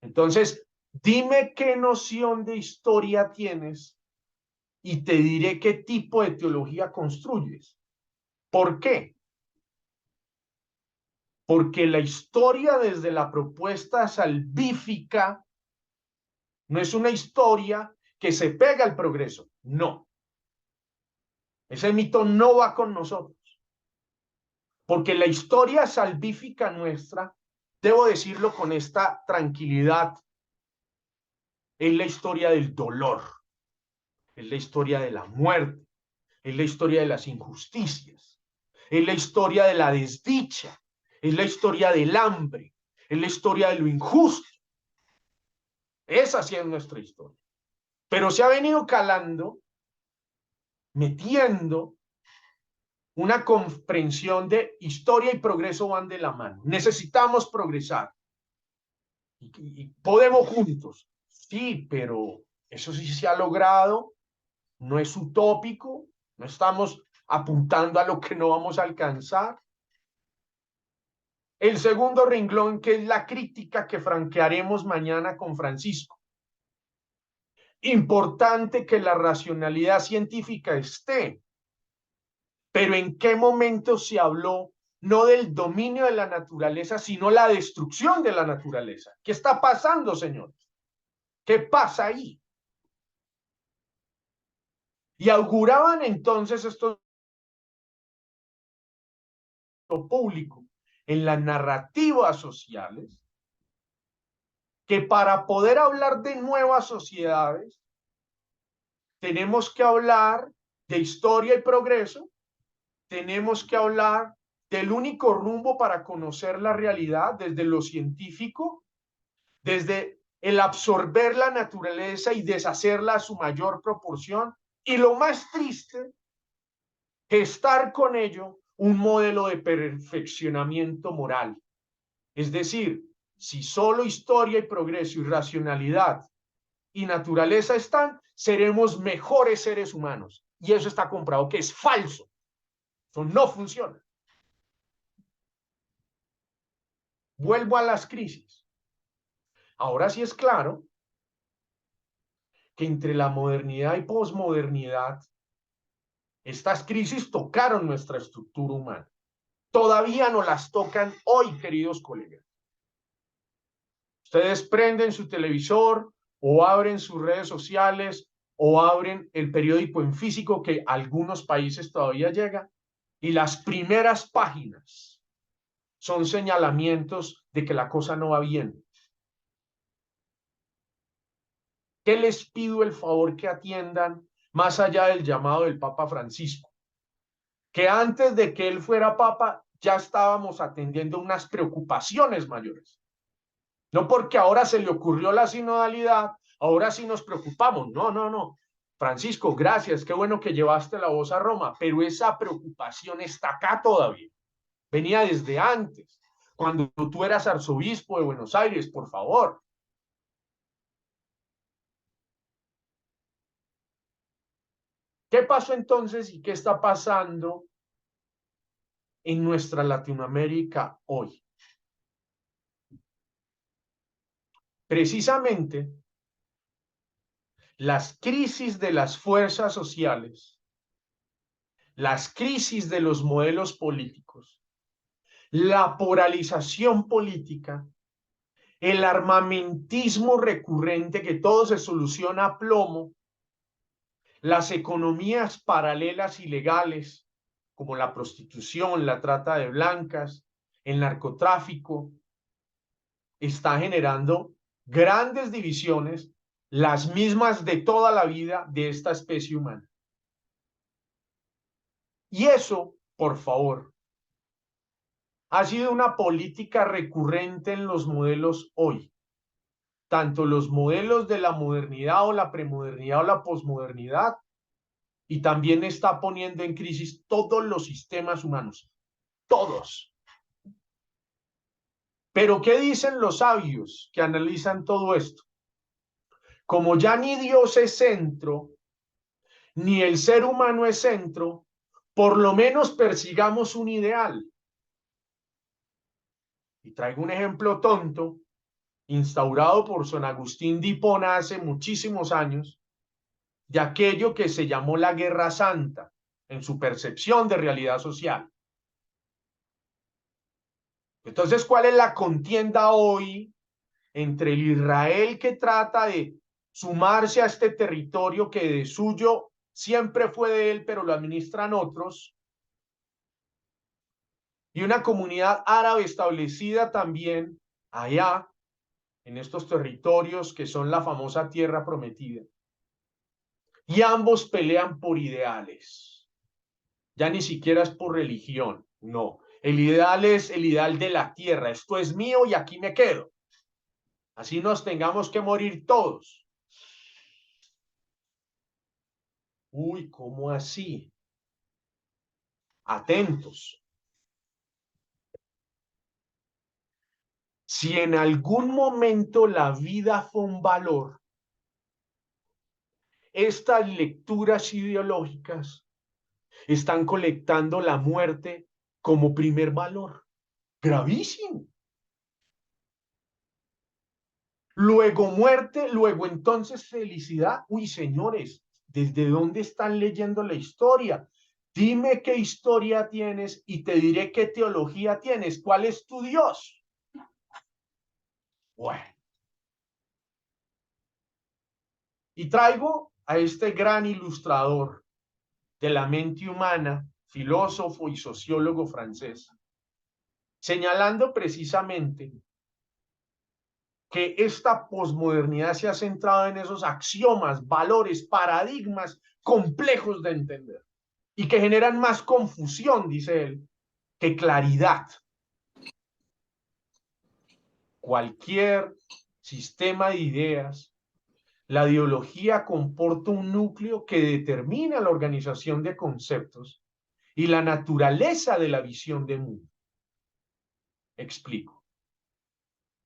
Entonces, dime qué noción de historia tienes y te diré qué tipo de teología construyes. ¿Por qué? Porque la historia desde la propuesta salvífica no es una historia que se pega al progreso, no. Ese mito no va con nosotros. Porque la historia salvífica nuestra, debo decirlo con esta tranquilidad, es la historia del dolor, es la historia de la muerte, es la historia de las injusticias, es la historia de la desdicha, es la historia del hambre, es la historia de lo injusto. Esa sí es nuestra historia. Pero se ha venido calando, metiendo una comprensión de historia y progreso van de la mano. Necesitamos progresar. Y podemos juntos. Sí, pero eso sí se ha logrado, no es utópico, no estamos apuntando a lo que no vamos a alcanzar. El segundo renglón, que es la crítica que franquearemos mañana con Francisco. Importante que la racionalidad científica esté, pero ¿en qué momento se habló no del dominio de la naturaleza, sino la destrucción de la naturaleza? ¿Qué está pasando, señores? ¿Qué pasa ahí? Y auguraban entonces esto público en las narrativas sociales que para poder hablar de nuevas sociedades tenemos que hablar de historia y progreso, tenemos que hablar del único rumbo para conocer la realidad desde lo científico, desde el absorber la naturaleza y deshacerla a su mayor proporción, y lo más triste, gestar con ello un modelo de perfeccionamiento moral. Es decir, si solo historia y progreso y racionalidad y naturaleza están, seremos mejores seres humanos. Y eso está comprobado que es falso. Eso no funciona. Vuelvo a las crisis. Ahora sí es claro que entre la modernidad y posmodernidad, estas crisis tocaron nuestra estructura humana. Todavía no las tocan hoy, queridos colegas. Ustedes prenden su televisor o abren sus redes sociales o abren el periódico en físico, que a algunos países todavía llega, y las primeras páginas son señalamientos de que la cosa no va bien. ¿Qué les pido el favor que atiendan más allá del llamado del Papa Francisco? Que antes de que él fuera Papa ya estábamos atendiendo unas preocupaciones mayores. No porque ahora se le ocurrió la sinodalidad, ahora sí nos preocupamos. No, no, no. Francisco, gracias, qué bueno que llevaste la voz a Roma, pero esa preocupación está acá todavía. Venía desde antes, cuando tú eras arzobispo de Buenos Aires, por favor. ¿Qué pasó entonces y qué está pasando en nuestra Latinoamérica hoy? Precisamente las crisis de las fuerzas sociales, las crisis de los modelos políticos, la polarización política, el armamentismo recurrente que todo se soluciona a plomo, las economías paralelas ilegales, como la prostitución, la trata de blancas, el narcotráfico, está generando grandes divisiones, las mismas de toda la vida de esta especie humana. Y eso, por favor, ha sido una política recurrente en los modelos hoy, tanto los modelos de la modernidad o la premodernidad o la posmodernidad, y también está poniendo en crisis todos los sistemas humanos, todos. Pero ¿qué dicen los sabios que analizan todo esto? Como ya ni Dios es centro, ni el ser humano es centro, por lo menos persigamos un ideal. Y traigo un ejemplo tonto, instaurado por San Agustín de Hipona hace muchísimos años, de aquello que se llamó la Guerra Santa, en su percepción de realidad social. Entonces, ¿cuál es la contienda hoy entre el Israel que trata de sumarse a este territorio que de suyo siempre fue de él, pero lo administran otros, y una comunidad árabe establecida también allá, en estos territorios que son la famosa tierra prometida? Y ambos pelean por ideales. Ya ni siquiera es por religión, no. El ideal es el ideal de la tierra. Esto es mío y aquí me quedo. Así nos tengamos que morir todos. Uy, ¿cómo así? Atentos. Si en algún momento la vida fue un valor, estas lecturas ideológicas están colectando la muerte como primer valor. Gravísimo. Luego muerte, luego entonces felicidad. Uy, señores, ¿desde dónde están leyendo la historia? Dime qué historia tienes y te diré qué teología tienes. ¿Cuál es tu Dios? Bueno. Y traigo a este gran ilustrador de la mente humana, filósofo y sociólogo francés, señalando precisamente que esta posmodernidad se ha centrado en esos axiomas, valores, paradigmas complejos de entender y que generan más confusión, dice él, que claridad. Cualquier sistema de ideas, la ideología comporta un núcleo que determina la organización de conceptos y la naturaleza de la visión de mundo. Explico.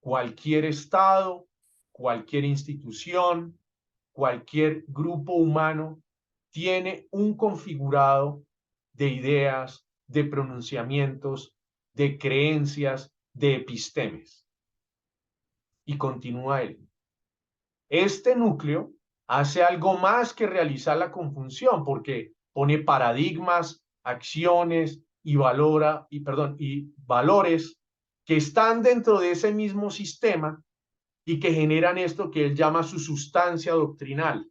Cualquier estado, cualquier institución, cualquier grupo humano tiene un configurado de ideas, de pronunciamientos, de creencias, de epistemes. Y continúa él. Este núcleo hace algo más que realizar la conjunción, porque pone paradigmas, acciones y valores que están dentro de ese mismo sistema y que generan esto que él llama su sustancia doctrinal.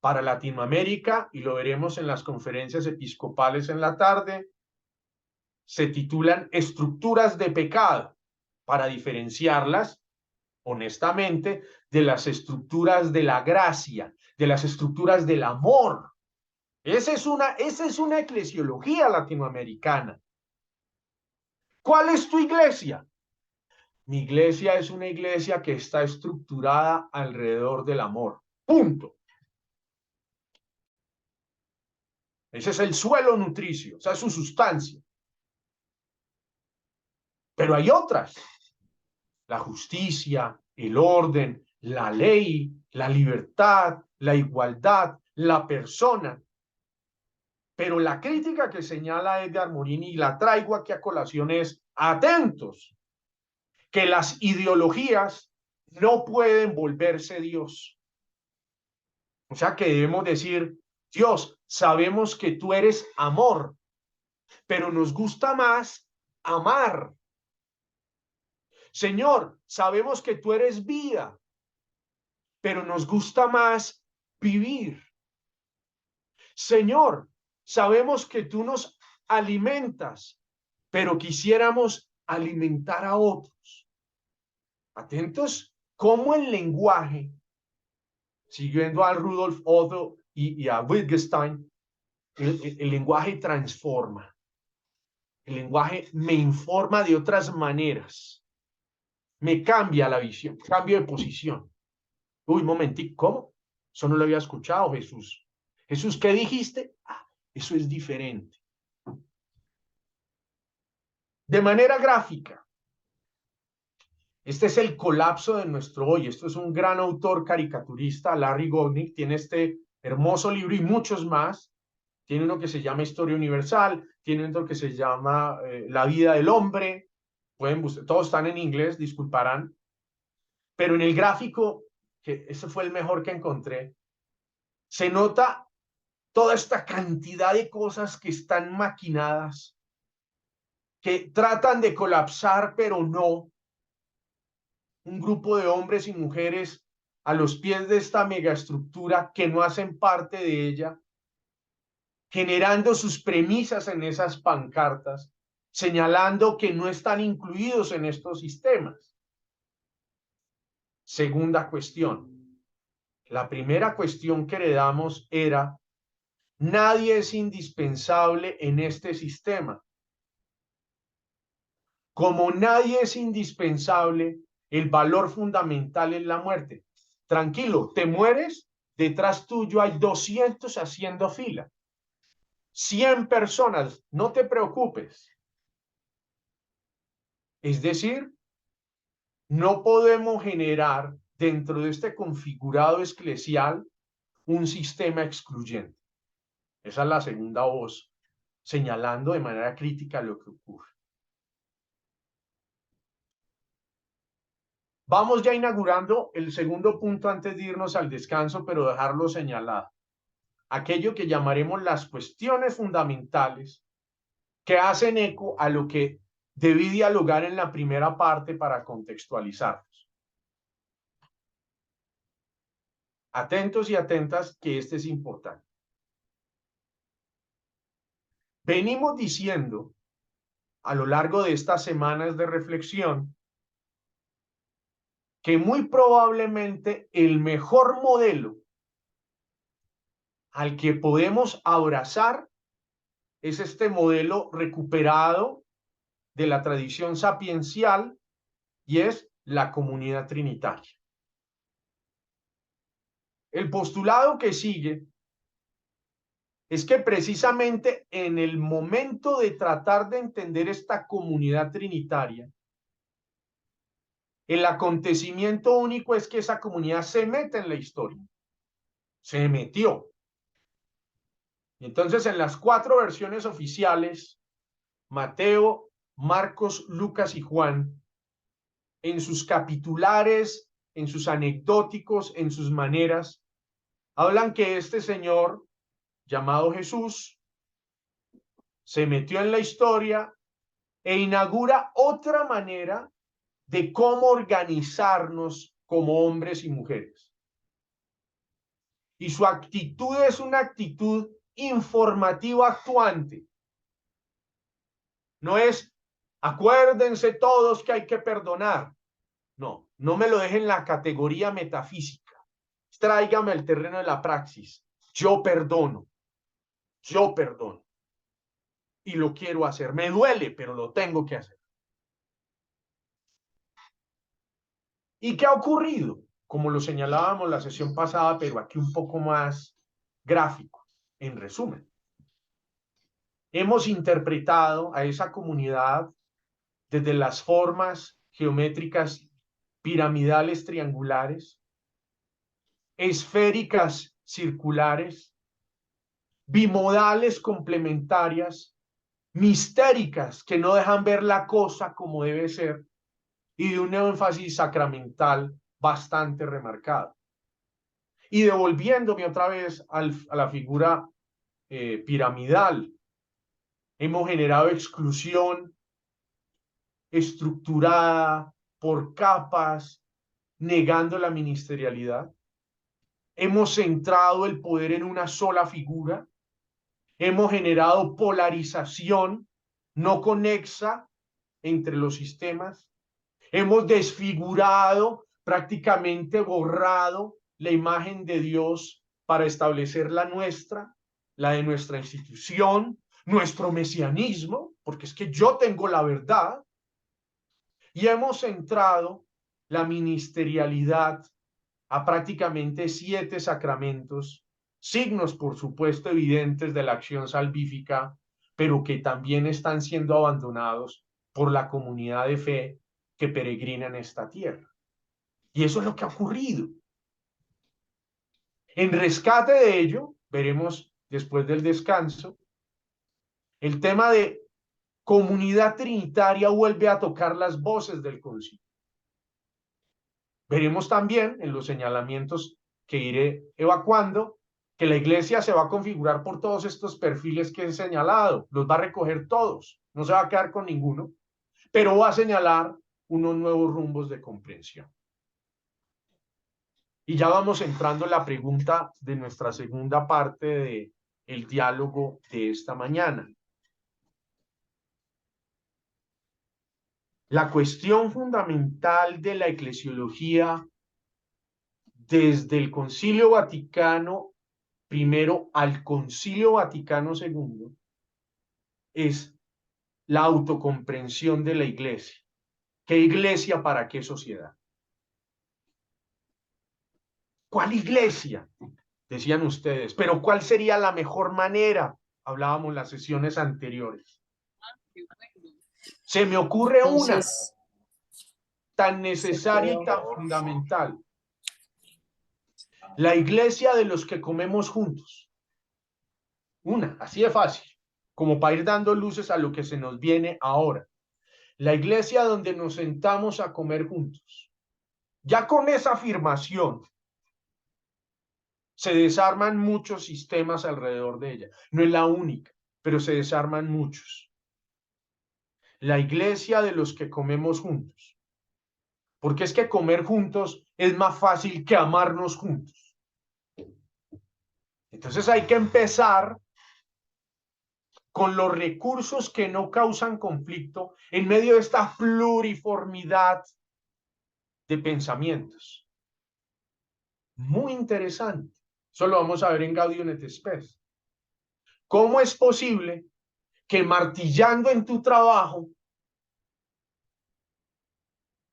Para Latinoamérica, y lo veremos en las conferencias episcopales en la tarde, se titulan estructuras de pecado, para diferenciarlas, honestamente, de las estructuras de la gracia, de las estructuras del amor. Esa es una eclesiología latinoamericana. ¿Cuál es tu iglesia? Mi iglesia es una iglesia que está estructurada alrededor del amor. Punto. Ese es el suelo nutricio, esa es su sustancia. Pero hay otras. La justicia, el orden, la ley, la libertad, la igualdad, la persona. Pero la crítica que señala Edgar Morin, y la traigo aquí a colación, es atentos, que las ideologías no pueden volverse Dios. O sea que debemos decir, Dios, sabemos que tú eres amor, pero nos gusta más amar. Señor, sabemos que tú eres vida, pero nos gusta más vivir. Señor, sabemos que tú nos alimentas, pero quisiéramos alimentar a otros. Atentos cómo el lenguaje, siguiendo a Rudolf Otto y a Wittgenstein, el lenguaje transforma. El lenguaje me informa de otras maneras. Me cambia la visión, cambio de posición. Uy, momentico, ¿cómo? Eso no lo había escuchado, Jesús. Jesús, ¿qué dijiste? Ah, eso es diferente. De manera gráfica, este es el colapso de nuestro hoy. Esto es un gran autor caricaturista, Larry Gognick, tiene este hermoso libro y muchos más. Tiene uno que se llama Historia Universal, tiene otro que se llama La vida del hombre. Pueden buscar, todos están en inglés, disculparán. Pero en el gráfico, que ese fue el mejor que encontré, se nota toda esta cantidad de cosas que están maquinadas, que tratan de colapsar, pero no. Un grupo de hombres y mujeres a los pies de esta megaestructura que no hacen parte de ella, generando sus premisas en esas pancartas, señalando que no están incluidos en estos sistemas. Segunda cuestión. La primera cuestión que heredamos era: nadie es indispensable en este sistema. Como nadie es indispensable, el valor fundamental es la muerte. Tranquilo, te mueres, detrás tuyo hay 200 haciendo fila. 100 personas, no te preocupes. Es decir, no podemos generar dentro de este configurado eclesial un sistema excluyente. Esa es la segunda voz, señalando de manera crítica lo que ocurre. Vamos ya inaugurando el segundo punto antes de irnos al descanso, pero dejarlo señalado. Aquello que llamaremos las cuestiones fundamentales que hacen eco a lo que debí dialogar en la primera parte para contextualizarlos. Atentos y atentas que este es importante. Venimos diciendo a lo largo de estas semanas de reflexión que muy probablemente el mejor modelo al que podemos abrazar es este modelo recuperado de la tradición sapiencial, y es la comunidad trinitaria. El postulado que sigue es que precisamente en el momento de tratar de entender esta comunidad trinitaria, el acontecimiento único es que esa comunidad se mete en la historia. Se metió. Y entonces en las 4 versiones oficiales, Mateo, Marcos, Lucas y Juan, en sus capitulares, en sus anecdóticos, en sus maneras, hablan que este señor llamado Jesús se metió en la historia e inaugura otra manera de cómo organizarnos como hombres y mujeres. Y su actitud es una actitud informativa actuante. No es, acuérdense todos que hay que perdonar. No, no me lo dejen en la categoría metafísica. Tráigame al terreno de la praxis. Yo perdono. Yo perdono. Y lo quiero hacer. Me duele, pero lo tengo que hacer. ¿Y qué ha ocurrido? Como lo señalábamos la sesión pasada, pero aquí un poco más gráfico. En resumen, hemos interpretado a esa comunidad desde las formas geométricas piramidales triangulares, esféricas circulares, bimodales complementarias, mistéricas, que no dejan ver la cosa como debe ser, y de un énfasis sacramental bastante remarcado. Y devolviéndome otra vez a la figura piramidal, hemos generado exclusión estructurada por capas, negando la ministerialidad. Hemos centrado el poder en una sola figura. Hemos generado polarización no conexa entre los sistemas. Hemos desfigurado, prácticamente borrado la imagen de Dios para establecer la nuestra, la de nuestra institución, nuestro mesianismo, porque es que yo tengo la verdad. Y hemos centrado la ministerialidad a prácticamente 7 sacramentos, signos por supuesto evidentes de la acción salvífica, pero que también están siendo abandonados por la comunidad de fe que peregrina en esta tierra. Y eso es lo que ha ocurrido. En rescate de ello, veremos después del descanso, el tema de comunidad trinitaria vuelve a tocar las voces del concilio. Veremos también en los señalamientos que iré evacuando que la iglesia se va a configurar por todos estos perfiles que he señalado, los va a recoger todos, no se va a quedar con ninguno, pero va a señalar unos nuevos rumbos de comprensión. Y ya vamos entrando en la pregunta de nuestra segunda parte del diálogo de esta mañana. La cuestión fundamental de la eclesiología desde el Concilio Vaticano I al Concilio Vaticano II es la autocomprensión de la iglesia. ¿Qué iglesia para qué sociedad? ¿Cuál iglesia? Decían ustedes, pero ¿cuál sería la mejor manera? Hablábamos en las sesiones anteriores. Se me ocurre una tan necesaria y tan fundamental. La iglesia de los que comemos juntos. Una, así de fácil, como para ir dando luces a lo que se nos viene ahora. La iglesia donde nos sentamos a comer juntos. Ya con esa afirmación se desarman muchos sistemas alrededor de ella. No es la única, pero se desarman muchos. La iglesia de los que comemos juntos. Porque es que comer juntos es más fácil que amarnos juntos. Entonces hay que empezar con los recursos que no causan conflicto en medio de esta pluriformidad de pensamientos. Muy interesante. Eso lo vamos a ver en Gaudium et Spes. ¿Cómo es posible que martillando en tu trabajo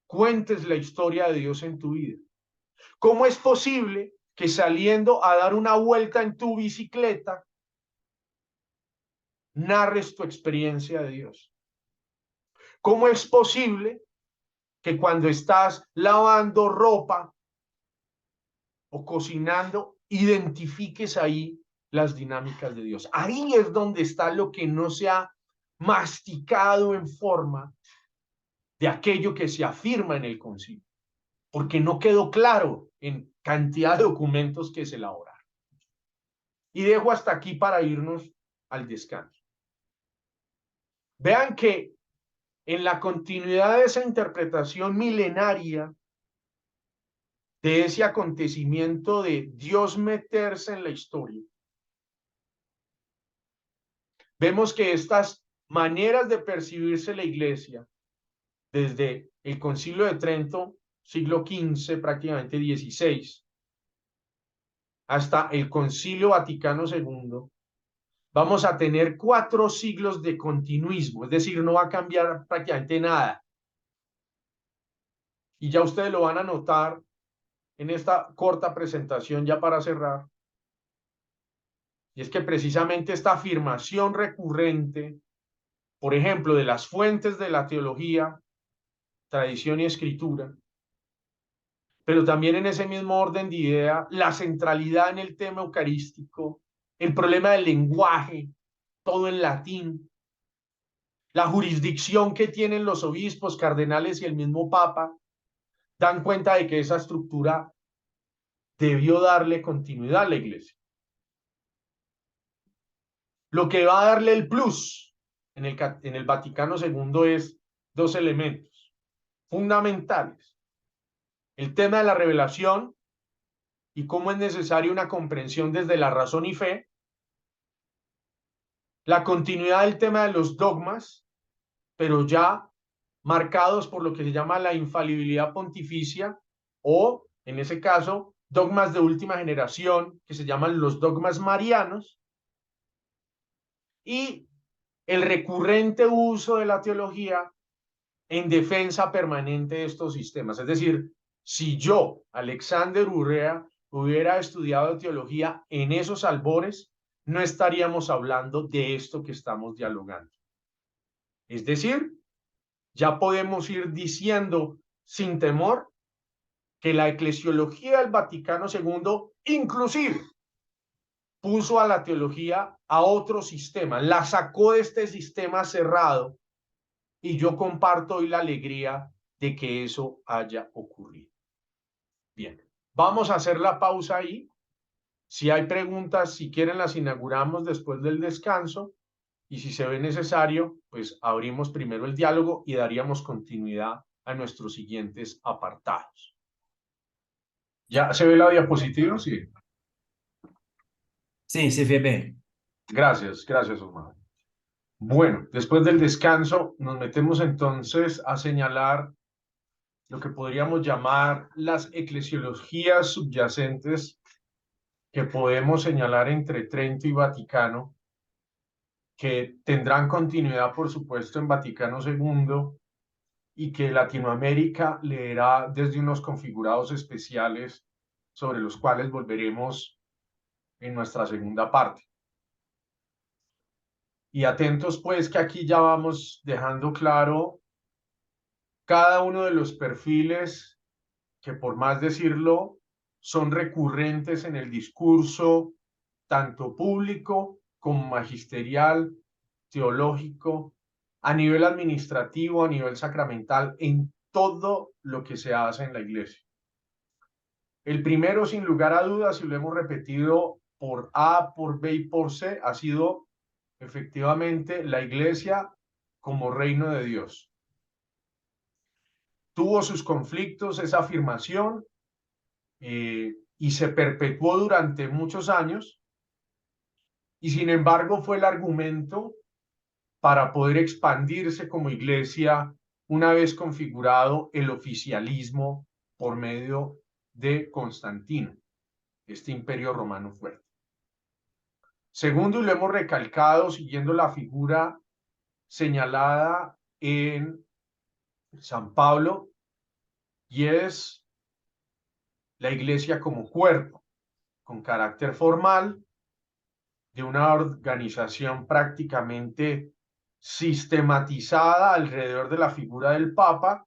cuentes la historia de Dios en tu vida? ¿Cómo es posible que saliendo a dar una vuelta en tu bicicleta narres tu experiencia de Dios? ¿Cómo es posible que cuando estás lavando ropa o cocinando, identifiques ahí las dinámicas de Dios? Ahí es donde está lo que no se ha masticado en forma de aquello que se afirma en el concilio, porque no quedó claro en cantidad de documentos que se elaboraron. Y dejo hasta aquí para irnos al descanso. Vean que en la continuidad de esa interpretación milenaria de ese acontecimiento de Dios meterse en la historia, vemos que estas maneras de percibirse la iglesia, desde el Concilio de Trento, siglo XV, prácticamente XVI, hasta el Concilio Vaticano II, vamos a tener 4 siglos de continuismo, es decir, no va a cambiar prácticamente nada. Y ya ustedes lo van a notar en esta corta presentación ya para cerrar. Y es que precisamente esta afirmación recurrente, por ejemplo, de las fuentes de la teología, tradición y escritura, pero también en ese mismo orden de idea, la centralidad en el tema eucarístico el problema del lenguaje, todo en latín, la jurisdicción que tienen los obispos, cardenales y el mismo Papa, dan cuenta de que esa estructura debió darle continuidad a la Iglesia. Lo que va a darle el plus en el Vaticano II es dos elementos fundamentales. El tema de la revelación y cómo es necesaria una comprensión desde la razón y fe. La continuidad del tema de los dogmas, pero ya marcados por lo que se llama la infalibilidad pontificia o, en ese caso, dogmas de última generación que se llaman los dogmas marianos, y el recurrente uso de la teología en defensa permanente de estos sistemas. Es decir, si yo, Alexander Urrea, hubiera estudiado teología en esos albores, no estaríamos hablando de esto que estamos dialogando. Es decir, ya podemos ir diciendo sin temor que la eclesiología del Vaticano II inclusive puso a la teología a otro sistema, la sacó de este sistema cerrado, y yo comparto hoy la alegría de que eso haya ocurrido. Bien, vamos a hacer la pausa ahí. Si hay preguntas, si quieren las inauguramos después del descanso, y si se ve necesario, pues abrimos primero el diálogo y daríamos continuidad a nuestros siguientes apartados. ¿Ya se ve la diapositiva? Sí. Sí, sí, Felipe. Gracias, gracias, Omar. Bueno, después del descanso nos metemos entonces a señalar lo que podríamos llamar las eclesiologías subyacentes que podemos señalar entre Trento y Vaticano, que tendrán continuidad, por supuesto, en Vaticano II, y que Latinoamérica leerá desde unos configurados especiales sobre los cuales volveremos en nuestra segunda parte. Y atentos pues que aquí ya vamos dejando claro cada uno de los perfiles que, por más decirlo, son recurrentes en el discurso tanto público como magisterial, teológico, a nivel administrativo, a nivel sacramental, en todo lo que se hace en la iglesia. El primero, sin lugar a dudas, y lo hemos repetido por A, por B y por C, ha sido efectivamente la iglesia como reino de Dios. Tuvo sus conflictos esa afirmación, y se perpetuó durante muchos años, y sin embargo fue el argumento para poder expandirse como iglesia una vez configurado el oficialismo por medio de Constantino, este imperio romano fuerte. Segundo, y lo hemos recalcado siguiendo la figura señalada en San Pablo, y es la iglesia como cuerpo, con carácter formal, de una organización prácticamente sistematizada alrededor de la figura del Papa.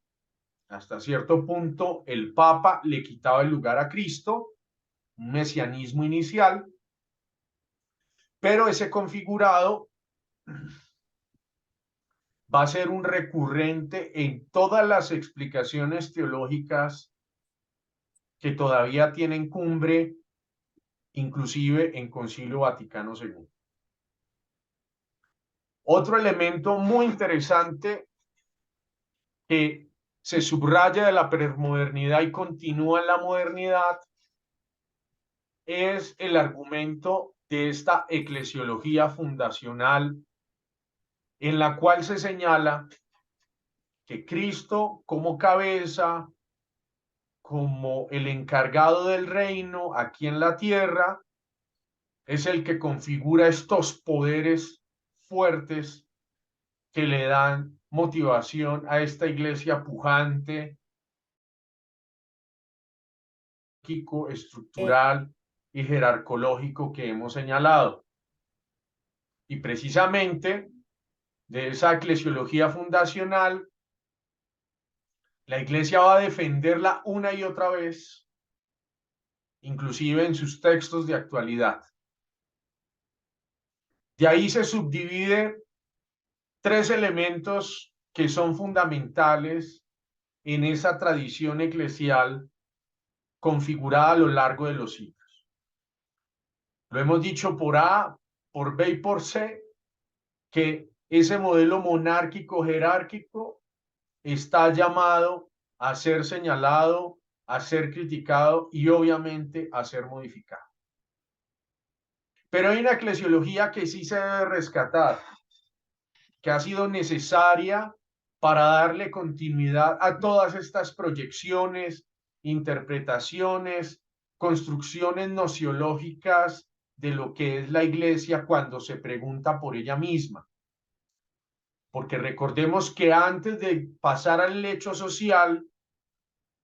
Hasta cierto punto, el Papa le quitaba el lugar a Cristo, un mesianismo inicial, pero ese configurado va a ser un recurrente en todas las explicaciones teológicas que todavía tienen cumbre, inclusive en Concilio Vaticano II. Otro elemento muy interesante que se subraya de la premodernidad y continúa en la modernidad es el argumento de esta eclesiología fundacional, en la cual se señala que Cristo como cabeza, como el encargado del reino aquí en la tierra, es el que configura estos poderes fuertes que le dan motivación a esta iglesia pujante, estructural y jerarcológico que hemos señalado. Y precisamente de esa eclesiología fundacional, la iglesia va a defenderla una y otra vez, inclusive en sus textos de actualidad. De ahí se subdivide tres elementos que son fundamentales en esa tradición eclesial configurada a lo largo de los siglos. Lo hemos dicho por A, por B y por C, que ese modelo monárquico jerárquico está llamado a ser señalado, a ser criticado y obviamente a ser modificado. Pero hay una eclesiología que sí se debe rescatar, que ha sido necesaria para darle continuidad a todas estas proyecciones, interpretaciones, construcciones nociológicas de lo que es la iglesia cuando se pregunta por ella misma. Porque recordemos que antes de pasar al hecho social,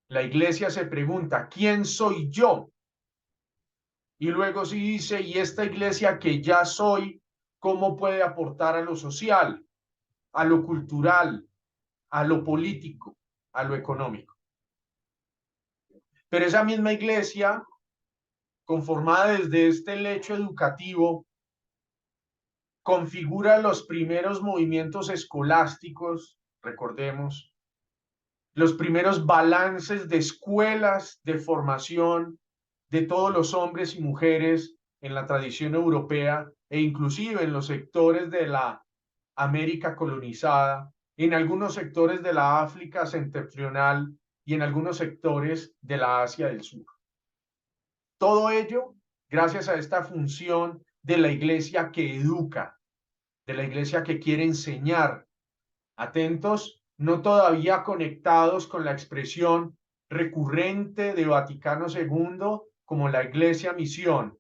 la iglesia se pregunta, ¿quién soy yo? Y luego sí dice, ¿y esta iglesia que ya soy, cómo puede aportar a lo social, a lo cultural, a lo político, a lo económico? Pero esa misma iglesia, conformada desde este lecho educativo, configura los primeros movimientos escolásticos, recordemos, los primeros balances de escuelas de formación de todos los hombres y mujeres en la tradición europea e inclusive en los sectores de la América colonizada, en algunos sectores de la África septentrional y en algunos sectores de la Asia del Sur. Todo ello gracias a esta función de la iglesia que educa, de la iglesia que quiere enseñar. Atentos, no todavía conectados con la expresión recurrente de Vaticano II como la iglesia misión,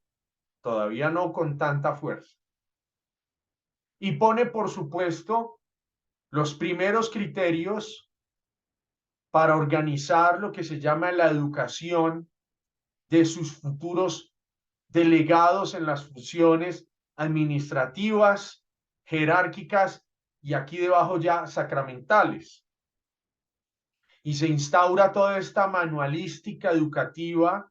todavía no con tanta fuerza. Y pone, por supuesto, los primeros criterios para organizar lo que se llama la educación de sus futuros delegados en las funciones administrativas, jerárquicas y aquí debajo ya sacramentales. Y se instaura toda esta manualística educativa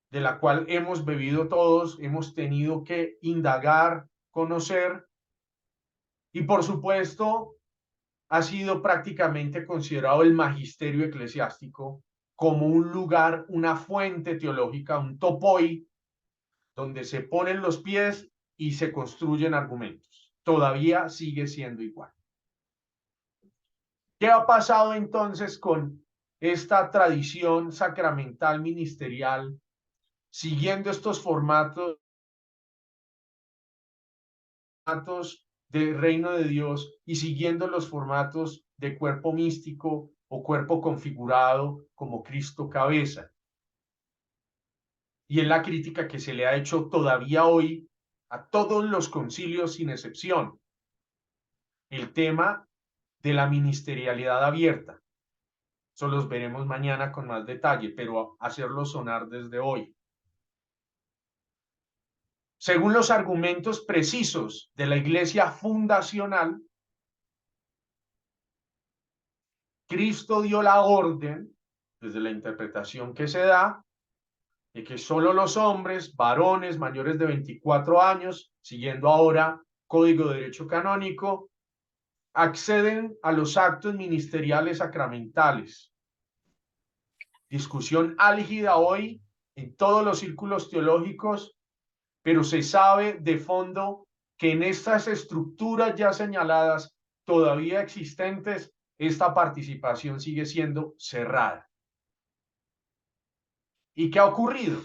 de la cual hemos bebido todos, hemos tenido que indagar, conocer, y por supuesto ha sido prácticamente considerado el magisterio eclesiástico como un lugar, una fuente teológica, un topoi, donde se ponen los pies y se construyen argumentos. Todavía sigue siendo igual. ¿Qué ha pasado entonces con esta tradición sacramental ministerial, siguiendo estos formatos de reino de Dios y siguiendo los formatos de cuerpo místico o cuerpo configurado como Cristo cabeza? Y en la crítica que se le ha hecho todavía hoy a todos los concilios sin excepción, el tema de la ministerialidad abierta. Eso los veremos mañana con más detalle, pero hacerlo sonar desde hoy. Según los argumentos precisos de la iglesia fundacional, Cristo dio la orden, desde la interpretación que se da, de que solo los hombres, varones mayores de 24 años, siguiendo ahora Código de Derecho Canónico, acceden a los actos ministeriales sacramentales. Discusión álgida hoy en todos los círculos teológicos, pero se sabe de fondo que en estas estructuras ya señaladas, todavía existentes, esta participación sigue siendo cerrada. ¿Y qué ha ocurrido?